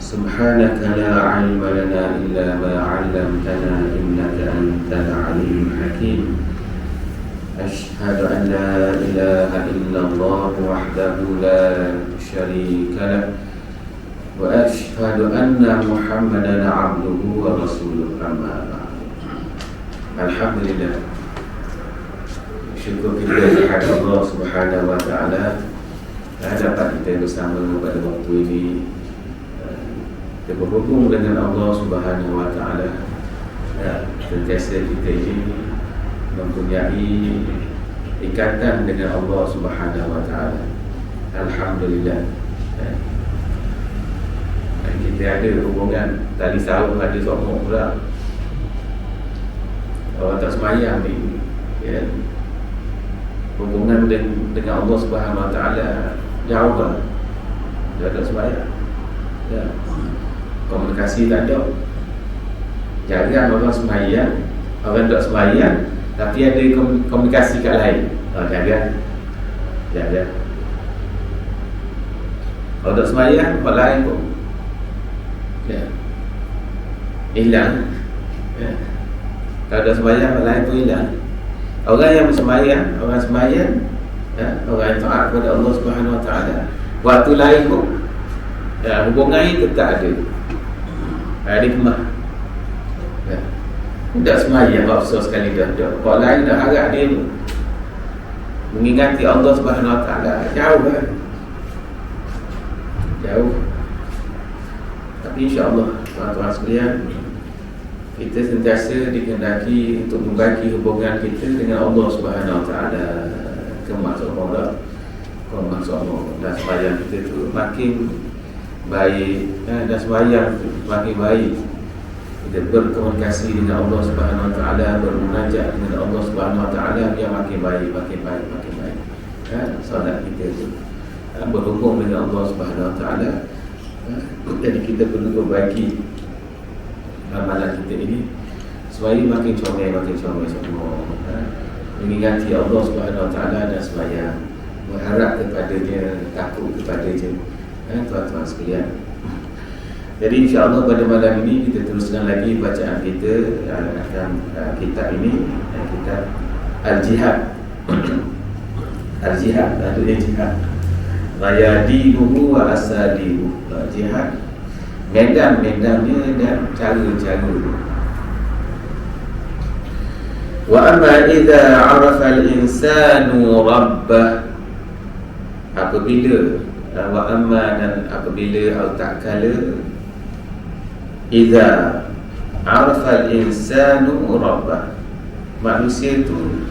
سبحانك لا علم لنا إلا ما علمتنا إنك أنت العليم الحكيم أشهد أن لا إله إلا الله وحده لا شريك له وأشهد أن محمدا عبده ورسوله أما بعد. Alhamdulillah, syukur kita kepada Allah Subhanahu Wa Taala dapat kita bersama pada waktu ini. Kita berhubung dengan Allah Subhanahu Wa Taala. Sentiasa kita ini mempunyai ikatan dengan Allah Subhanahu Wa Taala. Alhamdulillah. Kita ada hubungan tali sahur ada seorang pula. Orang tak semayang ni, ya, hubungan dengan Allah Subhanahu Wa Taala jauh lah. Dia tak semayang, ya. Komunikasi tak ada. Jarang orang semayang, orang tak semayang, tapi ada komunikasi kat lain. Jarang. Kalau tak semayang, orang lain pun, ya, hilang, ya. Kalau dah sembahyang, orang lain pun hilang. Orang yang bersembahyang, orang sembahyang, ya, orang yang taat kepada Allah Subhanahu Wa Taala, waktu lain pun, ya, hubungan itu tetap ada. Ada kemah, ya. Tak sembahyang, waktu sekali dah ada. Orang lain dah harap dia mengingati Allah Subhanahu Wa Taala. Jauh kan? Jauh. Tapi insya-Allah, tuan-tuan sekalian, kita sentiasa dikehendaki untuk membagi hubungan kita dengan Allah Subhanahu Wa Taala. Kemaksud Allah, dan sembahyang kita tu makin baik, dan sembahyang makin baik. Kita berkomunikasi dengan Allah Subhanahu Wa Taala, bermunajat dengan Allah Subhanahu Wa Taala, dia makin baik. Solat kita tu berhubung dengan Allah Subhanahu Wa Taala. Jadi kita perlu berbagi amalan kita ini supaya makin comel semua, mengingati Allah Subhanahu Wa Taala dan sembahyang, berharap kepadanya, takut kepadanya, tuan-tuan sekalian. Jadi insya-Allah pada malam ini kita teruskan lagi bacaan kita akan kitab ini, kitab Al-Jihad. Al-Jihad, maksudnya jihad, mayadinuhu wa asalihu. Jihad, medan-medannya dan cara-cara. Wa amma idza 'arafa al-insanu rabbah, apabila wa amma dan apabila atau tak kala idza 'arafa al-insanu rabbah, manusia tu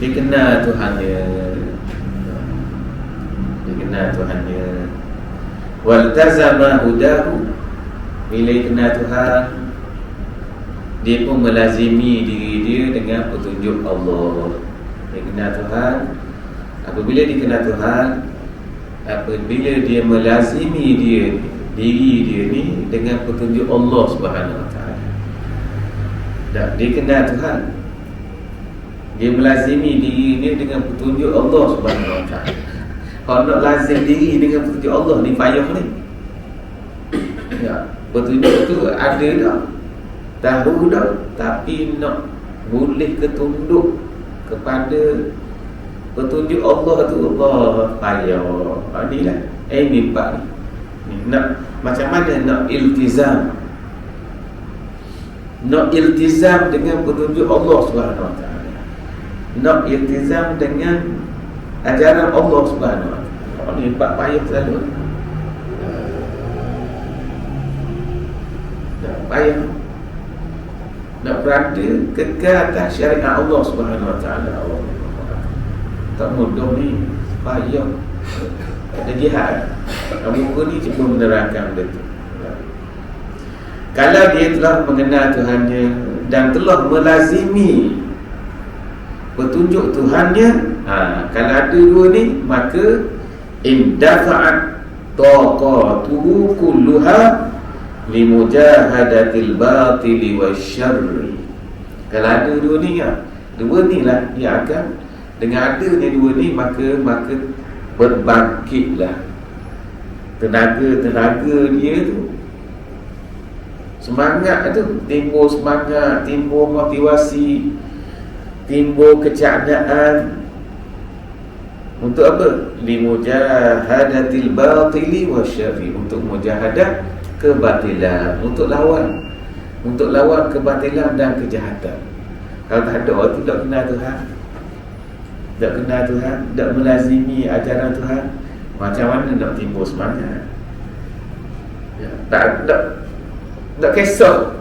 dikenal Tuhannya, waltazama hudahu, bila kenal Tuhan, dia pun melazimi diri dia dengan petunjuk Allah. Dia kenal Tuhan. Apabila dia kenal Tuhan, apabila dia melazimi diri dia ni dengan petunjuk Allah Subhanahu Wa Taala. Dia kenal Tuhan, dia melazimi diri dia dengan petunjuk Allah Subhanahu Wa Taala. Kalau nak lazim diri dengan petunjuk Allah ni payah ni, ya, petunjuk tu ada dah, tahu dah, tapi nak boleh ketunduk kepada petunjuk Allah tu, Allah payah. Inilah mimpak ni. Nak macam mana nak iltizam dengan petunjuk Allah Subhanahu Wa Taala, nak iltizam dengan ajaran Allah Subhanahu Wa Taala. Ni empat payah selalu. Payah nak berada kekal atas syariat Allah Subhanahu Wa Taala. Tak mudah ni, payah. Ada jihad. Kamu ni cuba menerangkan benda tu. Kalau dia telah mengenal Tuhannya dan telah melazimi petunjuk Tuhannya, kalau ada dua ni, maka indafa'at taqatuhu kulluha limujahadatil batili wasyarri. Kalau ada dua ni, dua ni lah dia akan, dengan adanya dua ni, maka berbangkitlah tenaga dia tu Semangat tu, timbul semangat, timbul motivasi, timbul kecaknaan. Untuk apa? Limujahadatil batili wasyarri, untuk mujahadah kebatilan, untuk lawan kebatilan dan kejahatan. Kalau tak ada tu tak kenal Tuhan, tak kenal Tuhan, tak melazimi ajaran Tuhan, macam mana nak timbul semangat? Ya, tak kisah.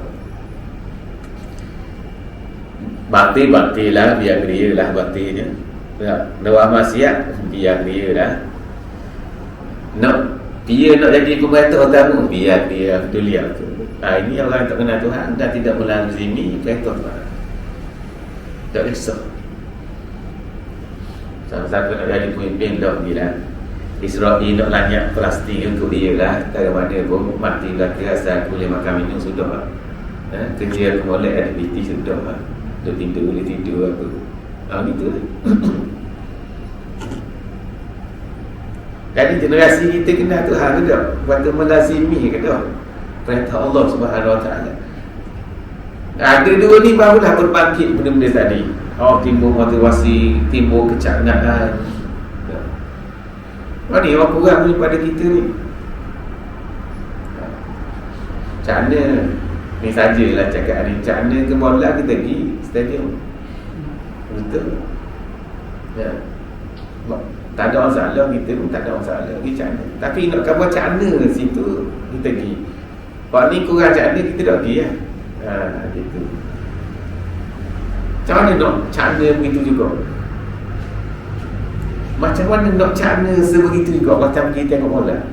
Batil lah, biar dia lah batilnya. Nak maksiat, biar dia lah. Dia nak jadi pemberita utama, biar dia dulia tu. Ini orang tak kenal Tuhan dan tidak melazimi perintah Tuhan. Tak kisah. Siapa nak jadi pemimpin dah gila. Israel nak lanyak plastik untuk dia lah. Tak mana pun mati belaka asal boleh makan minum sudah lah. Kerja aku molek aktiviti sudah lah. Duk tidur boleh tidur apa. Gitu lah. Jadi generasi kita kenal Tuhan ke tak? Waktu melazimi ke tak? Perintah Allah Subhanahu Wa Taala. Ada dua ni barulah berbangkit benda-benda tadi. Timbul motivasi, timbul kecaknaan. Mana orang kurang ni pada kita ni? Macam mana? Ni sajalah cakap ni. Macam mana ke bola kita pergi stadium? Betul? Ya. Tak ada masalah, kita pun tak ada masalah pergi macam mana. Tapi nak kata macam mana situ kita pergi. Kalau ni kurang macam mana kita tak pergi lah. Gitu. Macam mana nak cara begitu juga? Macam mana nak cara sebegitu juga macam pergi tengok bola?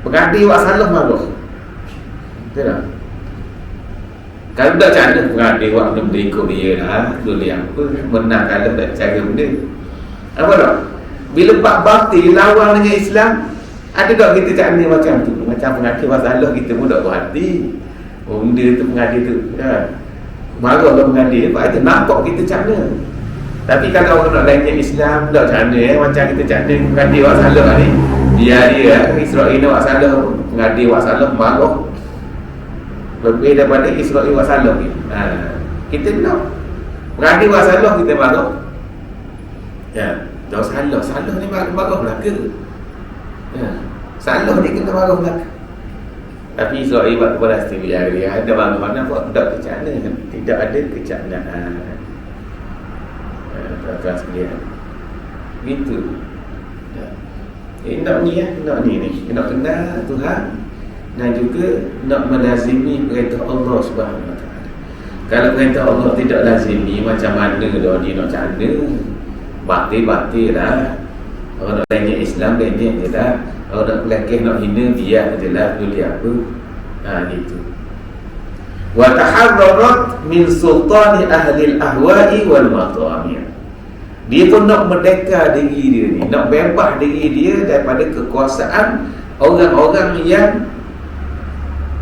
Pengadil buat salah marah. Betul tak? Kalau tak cara pengadil buat benda ikut dia lah. Boleh apa? Menang kalau tak cara benda. Apa tak? Bila bab batil lawan dengan Islam, ada tak kita cara macam tu? Macam pengadil buat salah, kita pun tak berhati. Benda tu pengadil tu marahlah pengadil, lepas tu nampak kita cara. Tapi kalau orang nak lainnya Islam, tak cara macam kita cara pengadil buat salah ni, biar dia Israel buat salah, pengadil buat salah, marah lebih daripada Israel buat salah ni. Kita nak pengadil buat salah, kita marah. Ya, tak salah ni marah belaka. Salah ni kena marah belaka. Tapi Israel buat kepada biar dia ada mana-mana buat tak kecaknaan, tidak ada kecaknaan. Tuan-tuan sekalian, gitu. Nak ni nak nak kenal Tuhan dan juga nak melazimi perintah Allah Subhanahu Wa Taala. Kalau perintah Allah tidak lazimi, macam mana dah dia nak cakna? Batil lah. Orang nak tanya Islam, tanya je lah. Orang nak pelakih, nak hina, biar je lah. Boleh apa? Gitu. Wa taharrarat min sultani ahli al-ahwa'i wal mata'amiyah. Dia pun nak merdeka diri dia ni, nak bebas diri dia daripada kekuasaan orang-orang yang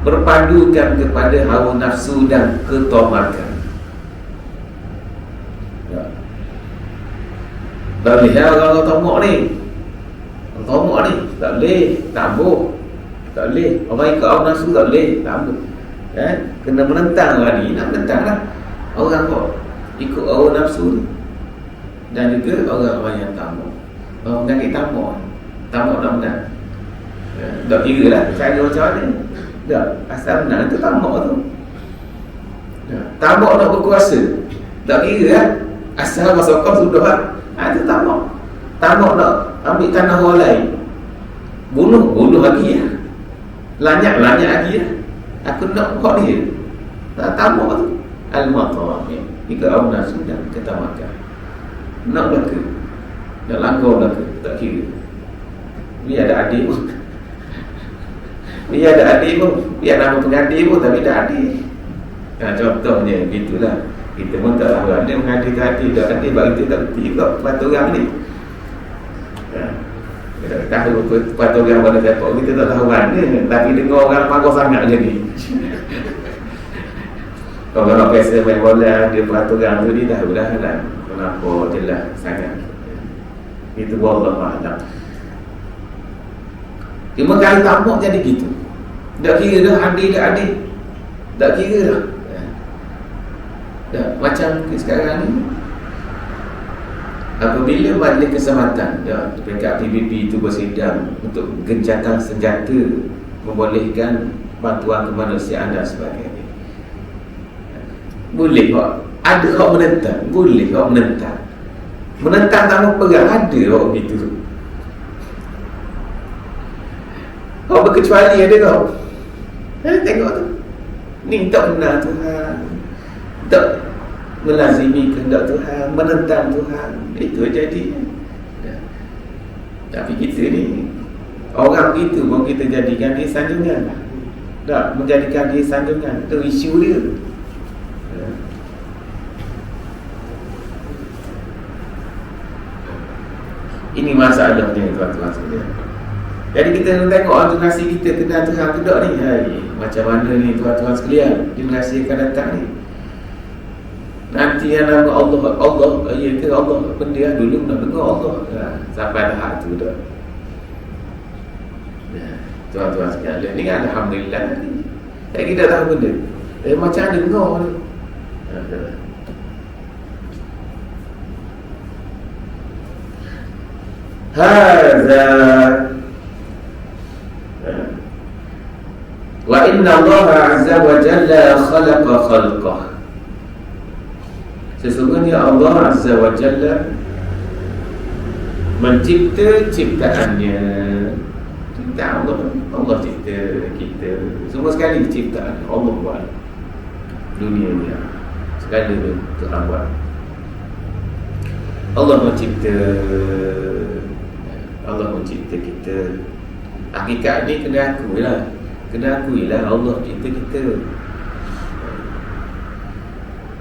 berpandukan kepada hawa nafsu dan ketomakan. Tak boleh orang-orang tomok ni. Tomok ni tak boleh tabuk. Tak boleh. Orang ikut hawa nafsu tak boleh tabuk. Kena menentang orang ni. Nak menentang lah orang kok ikut hawa nafsu ni. Dan juga orang-orang yang tamak. Orang penyakit tamak nak menang. Tak kira lah cara macam mana. Tak, asal menang tu tamak tu. Tamak nak berkuasa. Tak kira lah asal masukkan sudah lah. Itu tamak. Tamak nak ambil tanah orang lain. Bunuh lagi lah. Lanyak lagi lah. Aku nak buka dia. Tamak tu al-mata'amiyah. Jika awam nafsu dan ketamakan. Nak belaka, nak langgar belaka, tak kira. Biar ada adik pun, biar nama pengadil pun, tapi tak adil. Contohnya gitulah. Kita pun tak tahu ada mengadil ke adil, tak adil, bagi kita tak berhenti juga peraturan ni. Kita tak tahu peraturan pada siapa, kita tak tahu mana. Tapi dengar orang marah sangat je ni. Kalau orang biasa main bola, dia peraturan tu dia tahu dah kan. Kenapa jelas sangat. Itu wallahu a'lam. Cuma kalau tamak jadi gitu. Tak kira dah adil tak adil. Tak kira lah. Macam sekarang ni, apabila majlis keselamatan peringkat PBB itu bersidang untuk gencatan senjata, membolehkan bantuan kemanusiaan dan sebagainya, boleh kok. Ada kok menentang, boleh kok menentang. Menentang tanpa perang, ada kok begitu. Kau berkecuali ada kau. Tengok tu. Ni tak benar Tuhan, tak melazimi kehendak Tuhan, menentang Tuhan. Itu jadi. Tapi kita ni, orang itu pun kita jadikan dia sanjungan. Tak menjadikan dia sanjungan. Itu isu dia. Ini masalahnya tuan-tuan sekalian. Jadi kita tengok orang tu nasi kita kenal Tuhan ke tak ni. Macam mana ni tuan-tuan sekalian, generasi akan datang ni. Nanti yang nama Allah, ya ke Allah, benda yang dulu nak dengar Allah. Sampai tahap tu dah. Tuan-tuan sekalian, ni kan alhamdulillah ni. Kita tahu benda. Macam mana dengar ni. Hadza wa inna Allah azza wa jalla khalaqa khalqah. Sesungguhnya Allah azza wa jalla mencipta ciptaannya. Cipta Allah cipta kita. Semua sekali ciptaan Allah buat dunia ni. Segala Tuhan buat. Allah mencipta kita. Hakikat ni kena akuilah Allah cipta kita.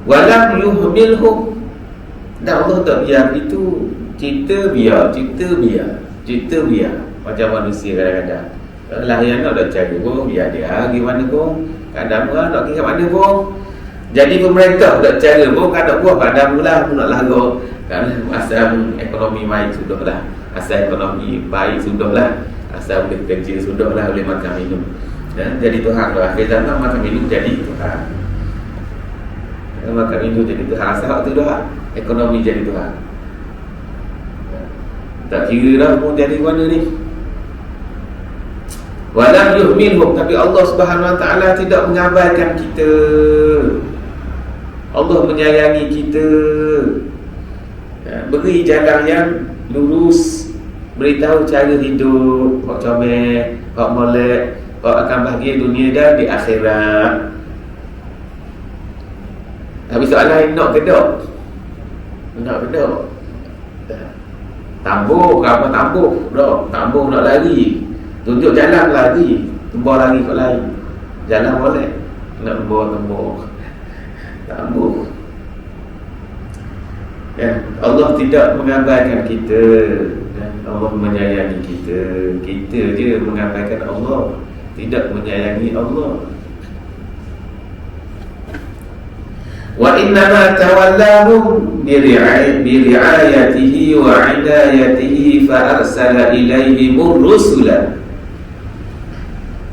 Walam yuhmilhum, dan Allah tak biar itu. Cipta biar macam manusia kadang-kadang. Lahir nak dah cari pun biar dia gimana pun, kadang pun nak kira mana pun. Jadi pemerintah tak cara pun kadang buah kadang mula pun nak larang. Kan asal ekonomi baik sudahlah. Asal ekonomi baik sudahlah. Asal boleh kerja sudahlah, boleh makan minum. Dan jadi Tuhan lah. Akhir zaman makan minum jadi Tuhan. Makan minum jadi Tuhan. Asal waktu dah ekonomi jadi Tuhan. Tak kira dah pun jadi mana ni. Walam yuhmilhum, tapi Allah Subhanahu Wa Taala tidak mengabaikan kita. Allah menyayangi kita. Beri jalan yang lurus, beritahu cara hidup, hak comel, hak molek, hak akan bahagia dunia dan di akhirat. Tapi soalan nak ke tak? Tambuh ke apa tambuh? Tak, tambuh nak lari. Tunjuk jalan lari, tembak lari kat lain. Jalan boleh. Nak tembak. Tambuh. Allah tidak mengabaikan kita, dan Allah menyayangi kita. Kita je mengabaikan Allah, tidak menyayangi Allah. Wa innama tawallahum biri'ayatihi wa 'inayatihi fa arsala ilaihim rusula.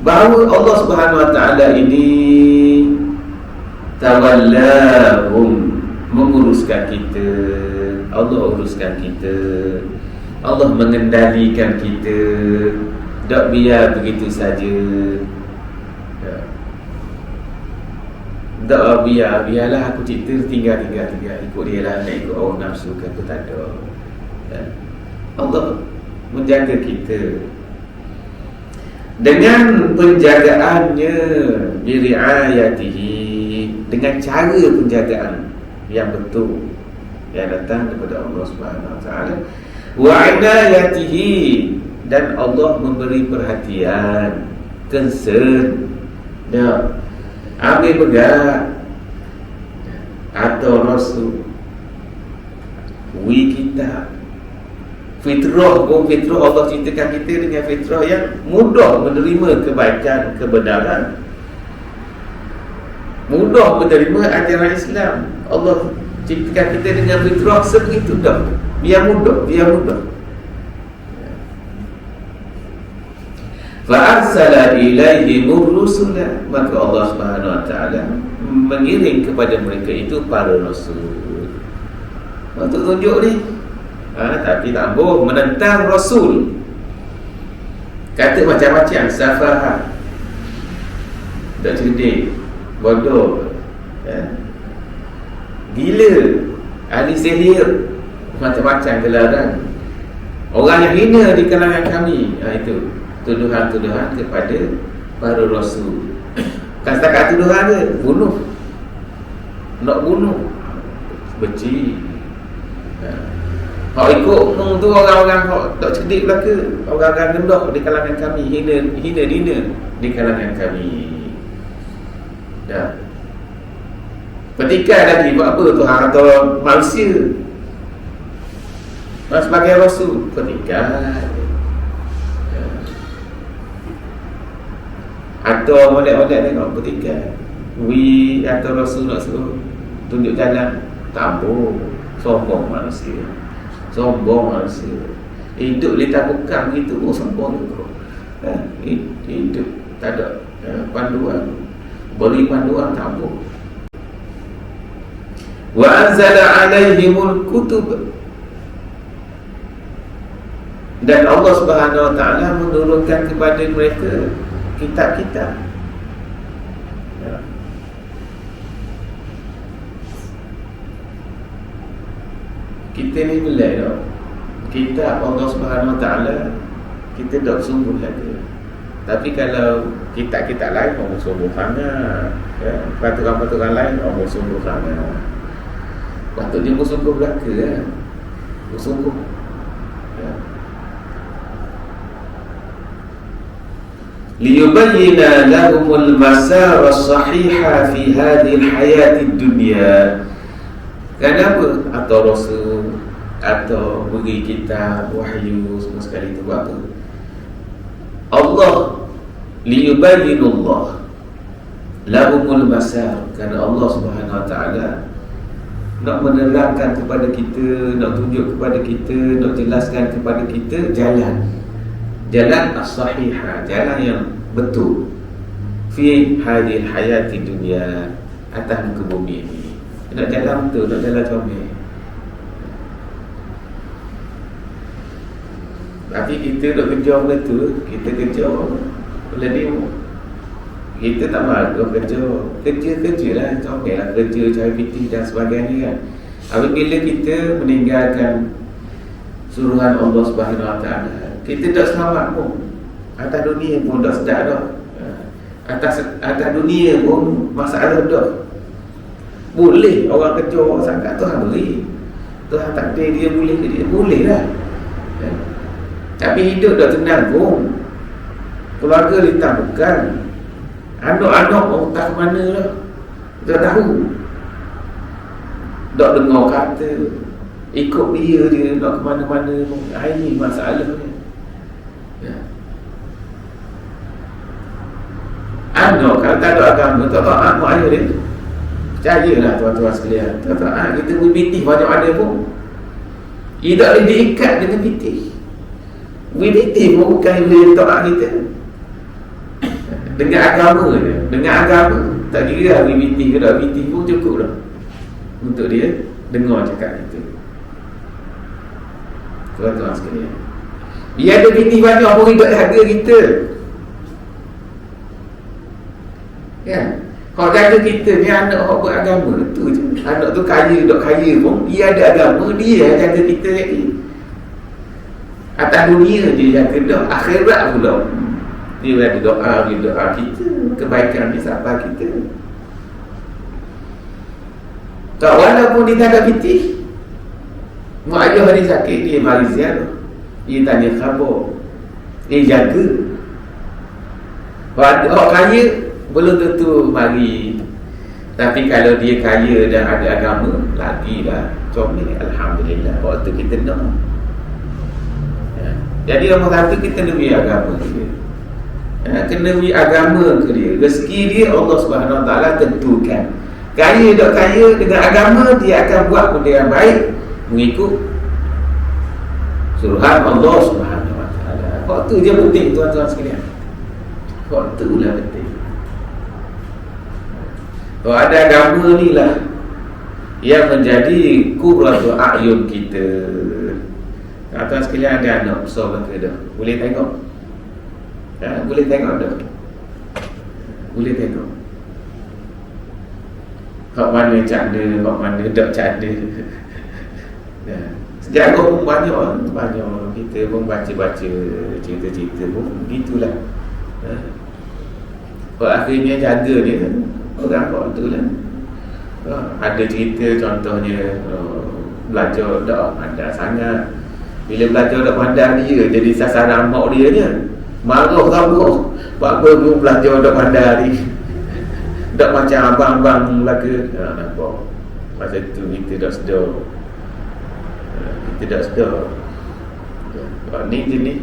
Bahawa Allah Subhanahu Wa Taala ini tawallahum, menguruskan kita. Allah uruskan kita. Allah mengendalikan kita. Tak biar begitu saja. Tak biarlah aku cipta tinggal ikut dia lah, nak ikut orang nafsu ke aku tak ada. Allah menjaga kita dengan penjagaannya, biri'ayatihi, dengan cara penjagaan yang betul yang datang daripada Allah Subhanahu Wa Taala, wa 'inayatihi, dan Allah memberi perhatian, concern, ambil pegang atau rasul kita. Fitrah Allah ciptakan kita dengan fitrah yang mudah menerima kebaikan, kebenaran, mudah menerima ajaran Islam. Allah ciptakan kita dengan fitrah sebegitu dah. Biar mudah. Fa'arsala ilaihimur rusula, maka Allah Subhanahu wa taala mengirim kepada mereka itu para rasul. Untuk tunjuk ni. Tapi tak boleh menentang rasul. Kata macam-macam, safaha, tak cerdik, bodoh, gila, ahli sihir, macam-macam gelaran. Orang yang hina di kalangan kami, itu tuduhan-tuduhan kepada para rasul. Kan setakat tuduhan dia, bunuh, nak bunuh, benci. Hak ikut tu orang-orang hak tak cerdik belaka, orang-orang gendok di kalangan kami, hina di kalangan kami. Dah. Petikai lagi buat apa Tuhan atau manusia? Sebagai rasul, petikai. Atau molek-molek tengok petikai. Atau rasul nak suruh tunjuk jalan, tak boleh. Sombong manusia. Hidup litar bukan begitu, sombong juga. Hidup tak ada panduan. Beri panduan tak boleh. Wa anzala alaihimul kutub, dan Allah Subhanahu wa taala menurunkan kepada mereka kitab-kitab. Kita ni belai tak? Kitab Allah Subhanahu wa taala kita tak sungguh lagi. Tapi kalau kitab-kitab lain orang sungguh sangat, peraturan-peraturan lain orang sungguh sangat. Patutnya bersungguh belaka, bersungguh. Liyubayyina lahumul masara as-sahiha fi hadhihi al-hayati ad-dunya. Kenapa? Atau rasul, atau beri kitab, wahyu, semua sekali itu buat apa? Allah liyubayyinullah lahumul masar, kerana Allah Subhanahu wa taala nak menerangkan kepada kita, nak tunjuk kepada kita, nak jelaskan kepada kita jalan as-sahihah, jalan yang betul fi hadhihi hayati dunya, atas muka bumi ini. Nak jalan betul, nak jalan comel. Tapi kita nak kerja benda tu, kita kerja benda ni, kita tak mahu kerja lah, comel lah, kerja cari piti dan sebagainya kan. Apabila kita meninggalkan suruhan Allah Subhanahu wa taala, kita tak selamat pun. Atas dunia pun tak sedap dah. Atas dunia pun masalah dah. Boleh orang kerja, orang sangat Tuhan beri, Tuhan takdir dia boleh ke dia, boleh lah. Tapi hidup dah tenang pun, keluarga litar bukan, anak-anak orang tak ke mana lah, tak tahu, tak dengar kata, ikut dia nak ke mana-mana pun. Ini masalahnya. Anak kalau tak ada agama, tak tahu anak ayah dia. Percayalah tuan-tuan sekalian, tuan-tuan, kita boleh pitih banyak mana pun, ia tak boleh diikat dengan pitih. Boleh pitih pun bukan boleh taat kita dengan agama je. Dengan agama tak kira boleh pitih ke tak pitih pun cukup dah untuk dia dengar cakap kita. Tuan-tuan sekalian, dia ada pitih banyak pun dia tak harga kita. Kan? Kalau jaga kita ni anak orang beragama tu je. Anak tu kaya, dok kaya pun dia ada agama, dia jaga kita lagi. Atas dunia dia jaga dah, akhirat pula dia ada doa kita, kebaikan dia sabar kita. Tak, walaupun dia tak ada pitih, mak ayah hari sakit, dia mari ziarah, dia tanya khabar, dia jaga. Orang kaya belum tentu mari. Tapi kalau dia kaya dan ada agama, lagilah comel, alhamdulillah. Waktu kita nak. Jadi nombor satu, kita kena beri agama ke dia. Kena beri agama ke dia. Rezeki dia Allah Subhanahu wa taala tentukan. Kaya tak kaya dengan agama, dia akan buat benda yang baik mengikut suruhan Allah Subhanahu wa taala. Waktu dia penting tuan-tuan sekalian. itulah penting. Kalau ada agama ni lah yang menjadi qurratu a'yun kita. Tuan sekalian, ada anak besar ke dah? Boleh tengok? Boleh tengok dah? Boleh tengok. Hak mana cakna, hak mana tak cakna. Sejarah pun banyak. Kita pun baca-baca cerita-cerita pun begitulah. Akhirnya jaga dia orang kok tu lah. Ada cerita contohnya belajar tak pandai sangat. Bila belajar tak pandai dia jadi sasaran mak dia je. Marah kamu. Pak guru belajar tak pandai ni. Tak macam abang-abang Melaka. Nampak. Masa tu kita dah sedar. Kita dah sedar. Ni jenis.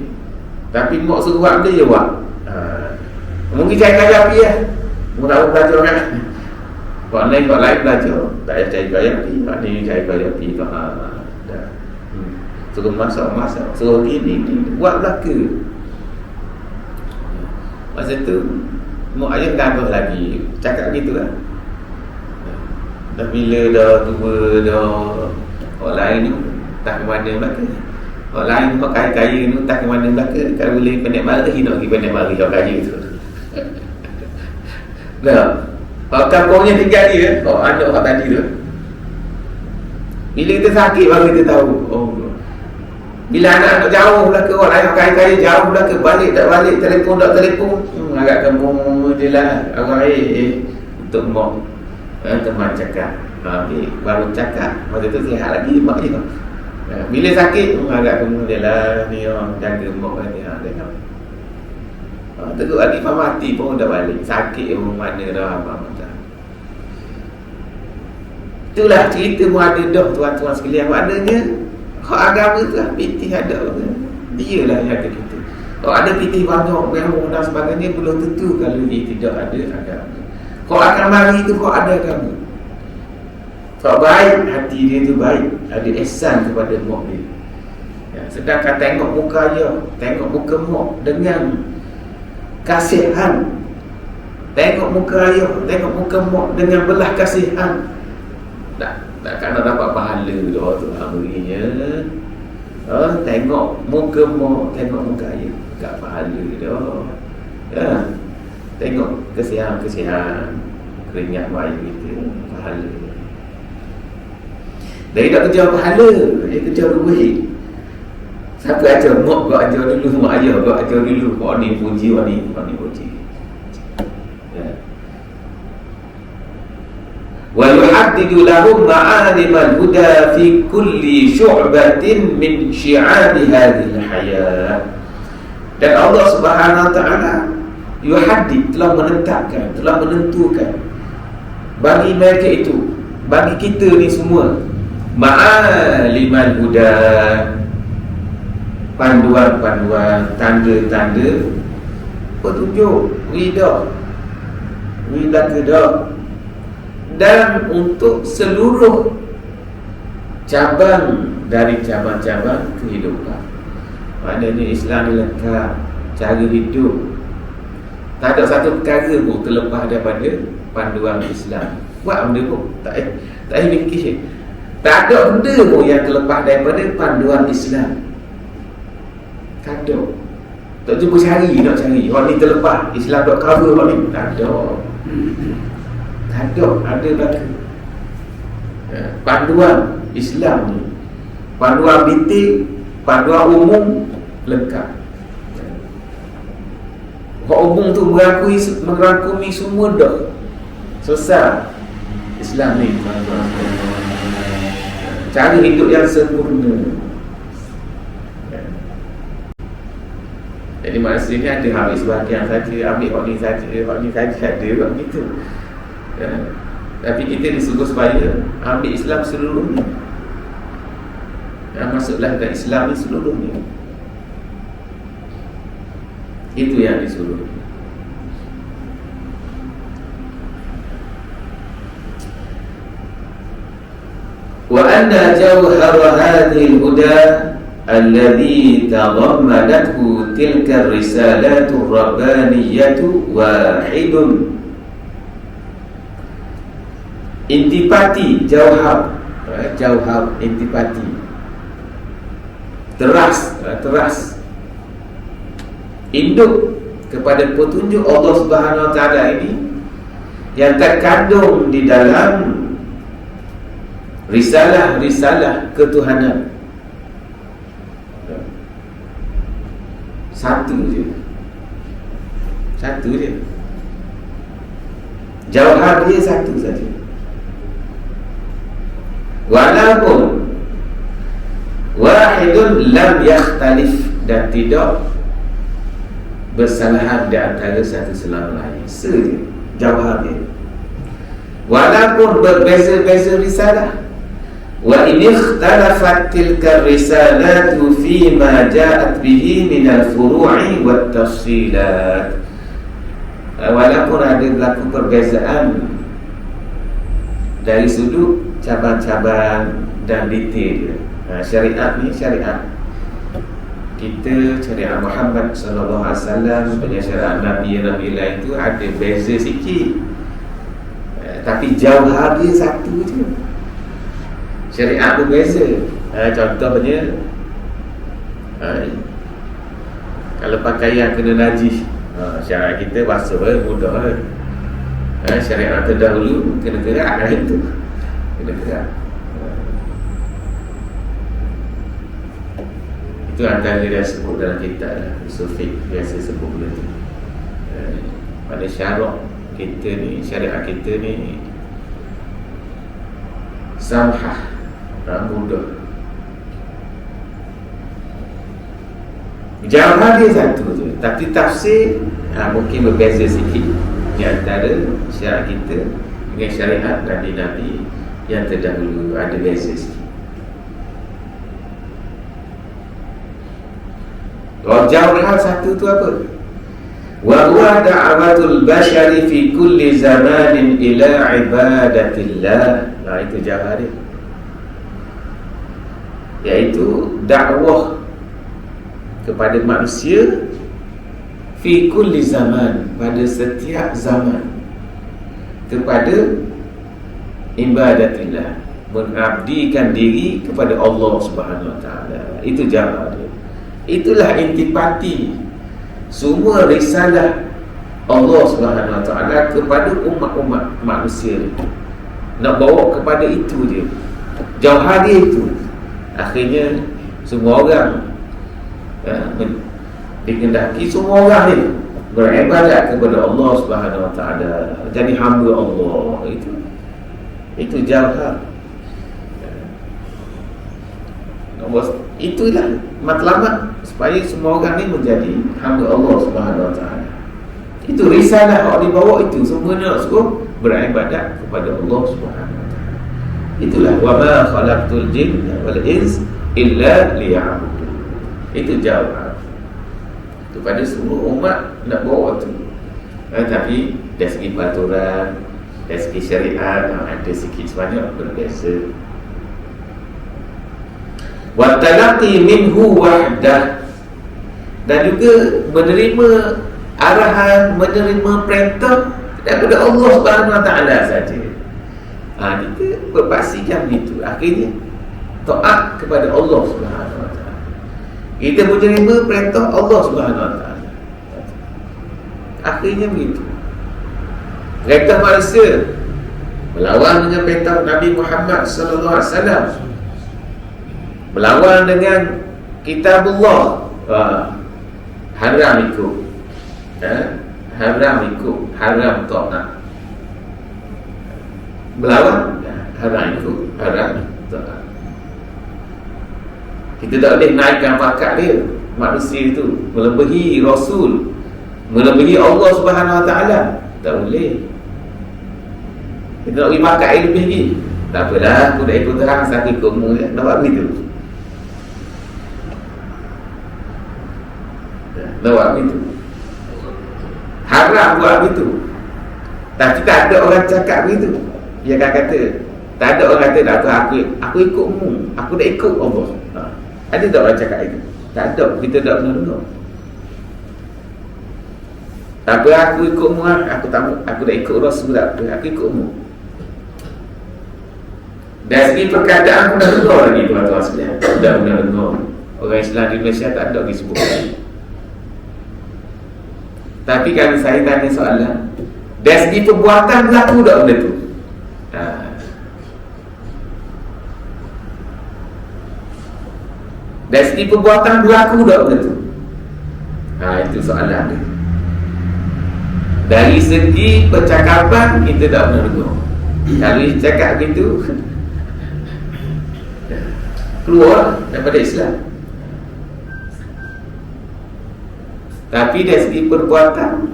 Tapi mak suruh buat dia je buat. Mungkin cari kaya api lah. Mungkin tak belajar kan. Pak lain belajar. Tak payah cari kaya api. Pak ni cari kaya api. Dah. Suruh masak. Suruh gini. Buat belaka. Masa tu mak ayah gagah lagi. Cakap gitu lah. Dah bila dah tua dah. Orang lain tu tak ke mana belaka. Orang lain tu kaya-kaya tu tak ke mana belaka. Kalau boleh pandai mari, nak pergi pandai mari orang kaya tu. Dah. Kampungnya tinggal dia. Anak orang tadi tu. Bila kita sakit baru kita tahu. Bila anak jauh belaka, orang lain kaya-kaya jauh belaka, balik tak balik, telefon tak telefon, agak kamu je lah. Orang untuk mak teman cakap. Baru cakap, masa tu sihat lagi mak je. Bila sakit, agak kamu je lah. Ni orang jaga mak kan dia. Tengok. Teruk lagi Pak mati pun dah balik. Sakit mana dah abang macam. Itulah cerita muada dah tuan-tuan sekalian. Maknanya hak agama tu lah, pitih ada. Dia lah yang ada kita. Kalau ada pitih banyak memang dan sebagainya, belum tentu kalau dia tidak ada agama. Kalau akan mari tu kau ada agama. Kalau baik, hati dia tu baik, ada ihsan kepada mak dia. Sedangkan tengok muka dia, tengok muka mak dengan kasihan. Tengok muka ayah, tengok muka mak dengan belah kasihan. Takkan nak dapat pahala dah tu amrinya. Tengok muka mak, tengok muka ayah, tak pahala dah. Tengok kasihan keringat mak ayah kita, pahala. Dia tak kejar pahala, dia kejar duit. Siapa ajar mak kau ajar dulu, mak ayah kau ajar dulu. Kau ni puji, kau ni puji. Wa yuhaddidu lahum ma'alim al-huda fi kulli syu'batin min syi'abi hadhihi al-hayat. Dan Allah Subhanahu wa taala yuhaddid, telah menetapkan, telah menentukan bagi mereka itu, bagi kita ni semua, ma'alim al-huda, panduan-panduan, tanda-tanda petunjuk, ridah kedah, dan untuk seluruh cabang dari cabang-cabang kehidupan. Maknanya Islam ni lengkap, cara hidup, tak ada satu perkara pun terlepas daripada panduan Islam. Buat benda pun tak fikir. Tak ada benda pun yang terlepas daripada panduan Islam. Tak ada. Tak cuba cari, nak cari orang ni terlepas, Islam tak cover orang ni. Tak ada. Ada belaka. Panduan Islam ni, panduan detail, panduan umum lengkap. Hak umum tu merangkumi semua dah. Selesai Islam ni, cara hidup yang sempurna. Jadi maksudnya ada ambil sebahagian saja, ambil hak ni saja ada buat begitu. Tapi kita disuruh supaya ambil Islam seluruhnya. Masuklah ke Islam ni seluruhnya. Itu yang disuruh. Wa anna jawhara hadhil huda alladhi tadammanathu tilka risalatu rabbaniyatu wahidun. Intipati jauhar, intipati teras induk kepada petunjuk Allah Subhanahu Wa Taala ini yang terkandung di dalam risalah ketuhanan. Satu je. Jauhar dia satu saja. Walaupun wahidun lam yakhtalif, dan tidak bersalahan di antara satu sama lain. Saja jauhar dia. Walaupun berbeza-beza risalah, wa in ikhtalafat tilka risalatu fi ma ja'at bihi min al-furu'i wat tafsilat, walaupun ada berlaku perbezaan dari sudut cabang-cabang dan detail dia. Syariat ni, syariat kita, syariat Muhammad sallallahu alaihi wasallam dengan syariat Nabi lain tu ada beza sikit, tapi jauhar dia satu je. Syariat berbeza. Contohnya kalau pakaian kena najis, syariat kita basuh mudah. Syariat terdahulu kena gerak, itu kena gerak. Itu antara dia sebut dalam kitab usul fiqh, biasa sebut benda tu. Pada syarak kita ni, syariat kita ni samhah, mudah. Jauhar dia satu tu, tapi tafsir mungkin berbeza sikit di antara syariat kita dengan syariat Nabi yang terdahulu, ada beza sikit. Jauhar satu tu apa? Wa huwa da'watul bashari fi kulli zamanin ila ibadatillah. Itu jauhar dia, iaitu dakwah kepada manusia fi kulli zaman, pada setiap zaman, kepada ibadatillah, mengabdikan diri kepada Allah Subhanahu Wa Taala. Itu jauhar dia. Itulah intipati semua risalah Allah Subhanahu Wa Taala kepada umat-umat manusia. Nak bawa kepada itu dia, jauhar dia itu. Akhirnya semua orang dikehendaki, semua orang ni beribadat kepada Allah Subhanahu Wa Taala, jadi hamba Allah. Itu jauhar. Itulah matlamat supaya semua orang ni menjadi hamba Allah Subhanahu Wa Taala. Itu risalah yang dibawa itu, semuanya suruh beribadat kepada Allah Subhanahu Wa Taala. Itulah wa ma khalaqtul jinna wal ins illa liya'budun. Itu jauhar kepada semua umat nak bawa tu. Tapi dari segi peraturan, dari segi syariat ada sikit sebanyak berbeza. Wa talaqi minhu wahdah, dan juga menerima arahan, menerima perintah daripada Allah Subhanahu Wa Taala saja. Kita berpaksikan begitu. Akhirnya taat kepada Allah Subhanahu Wa Taala. Kita menerima perintah Allah Subhanahu Wa Taala. Akhirnya begitu. Perintah manusia melawan dengan perintah Nabi Muhammad sallallahu alaihi wasallam, melawan dengan kitabullah, haram ikut, haram taat. Melawan, haram ikut, haram taat. Kita tak boleh naikkan pakat dia, manusia itu melebihi Rasul, melebihi Allah Subhanahu Wa Taala. Tak boleh. Kita nak pergi pakat yang lebih lagi. Tak apalah, aku dah ikut terang, satu ikutmu je. Nampak begitu? Nampak begitu? Haram buat begitu. Tapi tak ada orang cakap begitu. Dia akan kata, tak ada orang kata, aku ikutmu, aku dah ikut Allah. Ada tak orang cakap itu? Tak ada, kita tak pernah dengar. Tak apa, aku ikut mu, aku tak ikut Rasul, tak apa, aku ikut mu. Dari segi perkataan pun dah dengar lagi tuan-tuan sekalian. Dah pernah dengar. Orang Islam di Malaysia tak ada lagi sebut. Tapi kalau saya tanya soalan, dari segi perbuatan berlaku tak benda tu? Dari segi perbuatan berlaku tak benda tu? Itu soalan dia. Dari segi percakapan kita tak pernah dengar. Kalau cakap begitu keluar daripada Islam. Tapi dari segi perbuatan,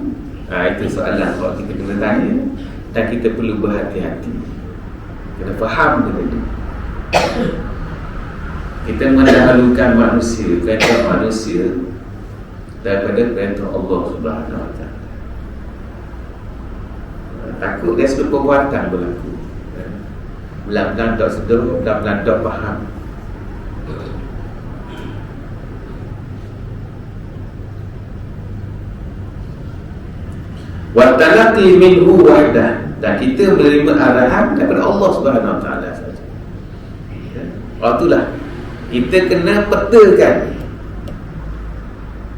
itu soalan kalau kita kena tanya. Dan kita perlu berhati-hati, kena faham benda itu. Kita mendahulukan manusia, perintah manusia daripada perintah Allah Subhanahu Wa Taala. Takut dari segi perbuatan berlaku. Belang-belang tak sedar, belang-belang tak faham. Wa talaqi minhu wahdah, dan kita menerima arahan daripada Allah Subhanahu Wa Taala saja. Itulah kita kena petakan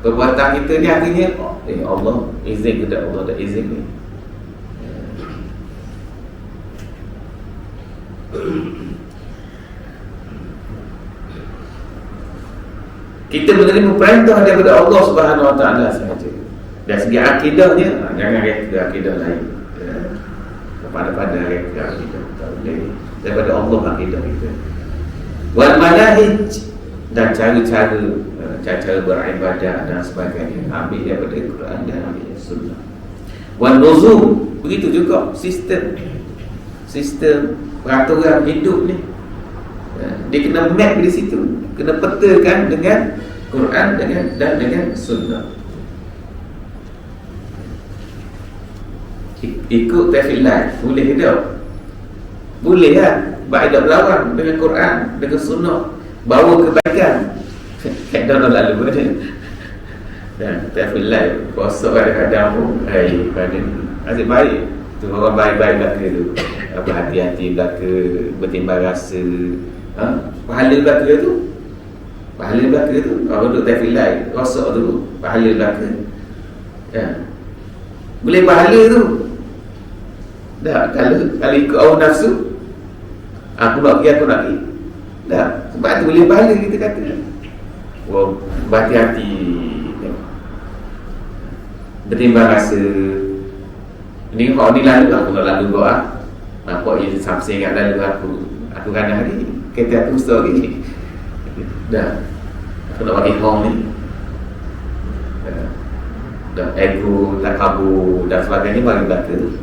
perbuatan kita ni, artinya Allah izin ke tak, Allah tak izin ni. Kita menerima perintah daripada Allah Subhanahu Wa Taala sahaja. Dari segi akidahnya, jangan reka akidah lain. Kepada reka akidah tak boleh. Daripada Allah akidah kita. Wal manahij, dan cara beribadah dan sebagainya, ambil daripada Quran dan ambil Sunnah. Wal nuzum, begitu juga sistem peraturan hidup ni, dia kena map di situ, kena petakan dengan Quran dengan Sunnah. Ikut tafilah boleh tak? Boleh lah. Baik tak berlawan dengan Quran, dengan Sunnah, bawa kebaikan. Kadang lalu ada dan tafilah kosong kadang-kadang pun pada asyik baik tu, orang baik-baik belaka tu, berhati-hati belaka, bertimbang rasa, pahala belaka tu, orang duduk tafilah kosong tu, pahala belaka, boleh pahala tu. Dah, kalau ikut awal nafsu, aku nak pergi. Dah, sebab tu boleh pahala kita kata. Berhati-hati, bertimbang rasa. Ini kalau ni lalu, aku nak lalu doa. Nampak ia sampai ingat lalu aku kan hari kereta aku store lagi. Dah, aku nak bagi home ni. Dah, ego, takabur dan sebagainya bagi belaka tu.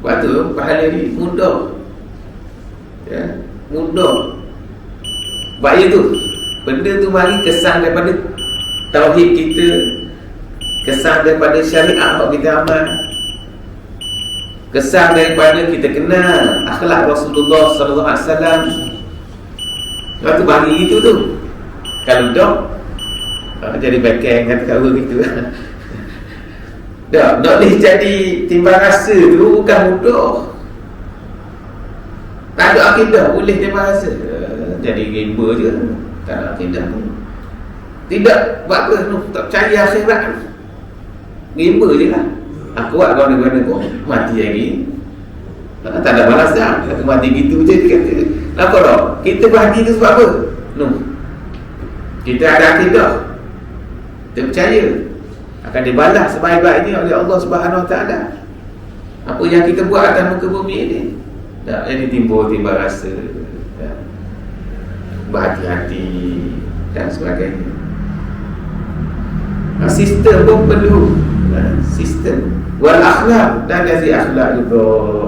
Sebab tu pahala ni mudah, mudah. Bahaya tu, benda tu mari kesan daripada tauhid kita, kesan daripada syariat yang kita amal, kesan daripada kita kenal akhlak Rasulullah sallallahu alaihi wasallam. Sebab tu bagi itu tu, kalau dok jadi bakang kata kau gitu. Dah, nak boleh jadi timbang rasa tu bukan mudah. Tak ada akidah boleh timbang rasa. Jadi rimba je. Tak ada akidah tu. Tidak, buat apa tu? Tak percaya akhirat. Rimba je lah. Aku buat guna-guna pun mati lagi. Tak ada balasan. Aku mati gitu je dia kata. Kenapa tak? Kita bahagi tu sebab apa? Kita ada akidah. Kita percaya akan dibalas sebaik-baiknya oleh Allah Subhanahu Wa Taala. Apa yang kita buat atas muka bumi ini, tak jadi timbul rasa, berhati-hati dan sebagainya. Sistem pun perlu, sistem wal akhlak, dan dari akhlak juga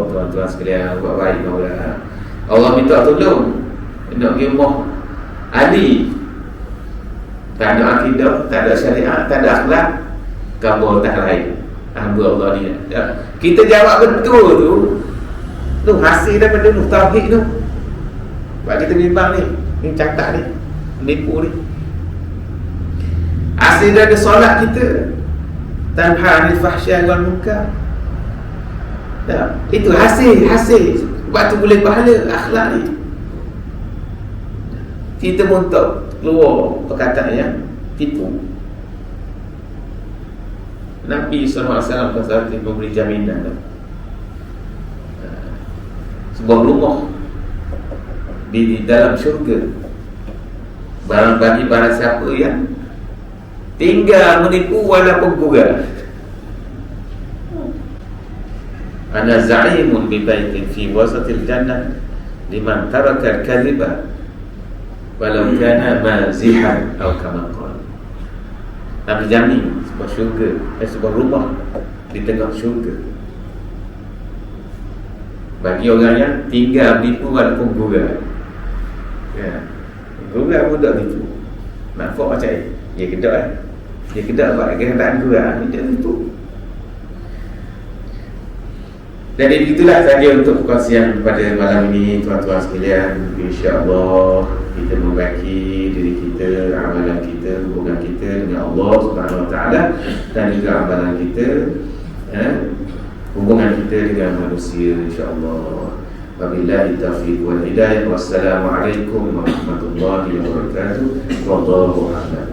tuan-tuan sekalian, buat baik Allah. Allah minta tolong nak pergi rumah ahli, tak ada akidah, tak ada syariat, tak ada akhlak, kamu tak lain hamba Allah ni. Kita jawab betul tu hasil daripada tauhid tu. Sebab kita bimbang ni catat ni, menipu ni. Asal daripada solat kita tanha anil fahsya wal munkar. Itu hasil. Sebab tu boleh pahala akhlak ni. Kita pun tak keluar perkataan yang tipu. Nabi SAW memberi jaminan sebuah rumah di dalam syurga bagi barang siapa yang tinggal menipu walaupun kurang. Ana za'imun bi baitin fi wasatil jannah liman taraka al-kadhiba walau kana mazihan atau kama qala. Nabi jamin sebuah syurga, sebuah rumah di tengah syurga bagi orang yang tinggal menipu walaupun gurau. Gurau pun tak tipu. Nampak macam ni. Dia kedok Dia kedok buat kehendak gurau, dia tipu. Jadi begitulah saja untuk perkongsian pada malam ini, tuan-tuan sekalian. InsyaAllah kita membagi diri kita, amalan kita, hubungan kita dengan Allah Subhanahu Wa Taala, dan juga amalan kita, hubungan kita dengan manusia, insyaAllah. Wabillahi taufiq wal hidayah. Wassalamualaikum warahmatullahi wabarakatuh. Wallahu a'lam.